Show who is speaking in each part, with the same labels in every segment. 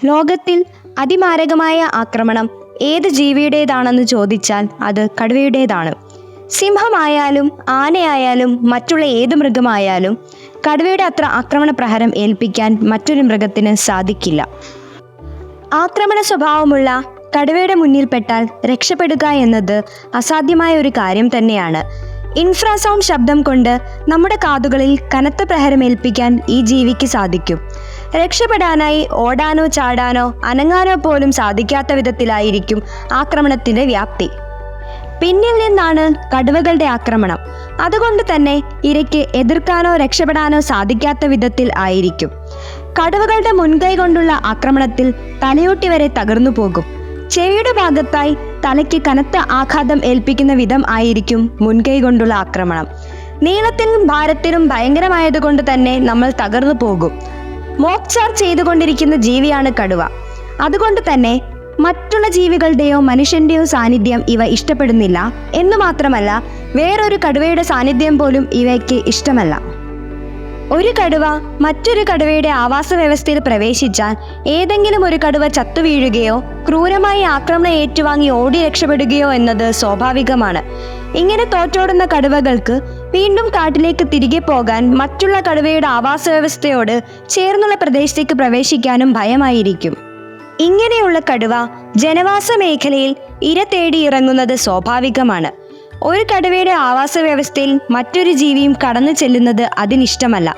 Speaker 1: ലോകത്തിൽ അതിമാരകമായ ആക്രമണം ഏത് ജീവിയുടേതാണെന്ന് ചോദിച്ചാൽ അത് കടുവയുടേതാണ്. സിംഹമായാലും ആനയായാലും മറ്റുള്ള ഏത് മൃഗമായാലും കടുവയുടെ അത്ര ആക്രമണ പ്രഹരം ഏൽപ്പിക്കാൻ മറ്റൊരു മൃഗത്തിന് സാധിക്കില്ല. ആക്രമണ സ്വഭാവമുള്ള കടുവയുടെ മുന്നിൽപ്പെട്ടാൽ രക്ഷപ്പെടുക എന്നത് അസാധ്യമായ ഒരു കാര്യം തന്നെയാണ്. ഇൻഫ്രാസൗണ്ട് ശബ്ദം കൊണ്ട് നമ്മുടെ കാതുകളിൽ കനത്ത പ്രഹരമേൽപ്പിക്കാൻ ഈ ജീവിക്ക് സാധിക്കും. രക്ഷപ്പെടാനായി ഓടാനോ ചാടാനോ അനങ്ങാനോ പോലും സാധിക്കാത്ത വിധത്തിലായിരിക്കും ആക്രമണത്തിൻ്റെ വ്യാപ്തി. പിന്നിൽ നിന്നാണ് കടുവകളുടെ ആക്രമണം. അതുകൊണ്ട് തന്നെ ഇരയ്ക്ക് എതിർക്കാനോ രക്ഷപ്പെടാനോ സാധിക്കാത്ത വിധത്തിൽ ആയിരിക്കും. കടുവകളുടെ മുൻകൈ കൊണ്ടുള്ള ആക്രമണത്തിൽ തലയോട്ടി വരെ തകർന്നു പോകും. ചെവിയുടെ ഭാഗത്തായി തലയ്ക്ക് കനത്ത ആഘാതം ഏൽപ്പിക്കുന്ന വിധം ആയിരിക്കും മുൻകൈ കൊണ്ടുള്ള ആക്രമണം. നീളത്തിലും ഭാരത്തിലും ഭയങ്കരമായതുകൊണ്ട് തന്നെ നമ്മൾ തകർന്നു പോകും. മോക്ചാർ ചെയ്തുകൊണ്ടിരിക്കുന്ന ജീവിയാണ് കടുവ. അതുകൊണ്ട് തന്നെ മറ്റുള്ള ജീവികളുടെയോ മനുഷ്യന്റെയോ സാന്നിധ്യം ഇവ ഇഷ്ടപ്പെടുന്നില്ല എന്നു മാത്രമല്ല, വേറൊരു കടുവയുടെ സാന്നിധ്യം പോലും ഇവയ്ക്ക് ഇഷ്ടമല്ല. ഒരു കടുവ മറ്റൊരു കടുവയുടെ ആവാസ വ്യവസ്ഥയിൽ പ്രവേശിച്ചാൽ ഏതെങ്കിലും ഒരു കടുവ ചത്തുവീഴുകയോ ക്രൂരമായി ആക്രമണം ഏറ്റുവാങ്ങി ഓടി രക്ഷപ്പെടുകയോ എന്നത് സ്വാഭാവികമാണ്. ഇങ്ങനെ തോറ്റോടുന്ന കടുവകൾക്ക് വീണ്ടും കാട്ടിലേക്ക് തിരികെ പോകാൻ മറ്റുള്ള കടുവയുടെ ആവാസ വ്യവസ്ഥയോട് ചേർന്നുള്ള പ്രദേശത്തേക്ക് പ്രവേശിക്കാനും ഭയമായിരിക്കും. ഇങ്ങനെയുള്ള കടുവ ജനവാസ മേഖലയിൽ ഇര തേടി ഇറങ്ങുന്നത് സ്വാഭാവികമാണ്. ഒരു കടുവയുടെ ആവാസ വ്യവസ്ഥയിൽ മറ്റൊരു ജീവിയും കടന്നു ചെല്ലുന്നത് അതിനിഷ്ടമല്ല,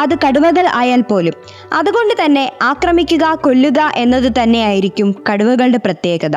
Speaker 1: അത് കടുവകൾ ആയാൽ പോലും. അതുകൊണ്ട് തന്നെ ആക്രമിക്കുക, കൊല്ലുക എന്നത് തന്നെയായിരിക്കും കടുവകളുടെ പ്രത്യേകത.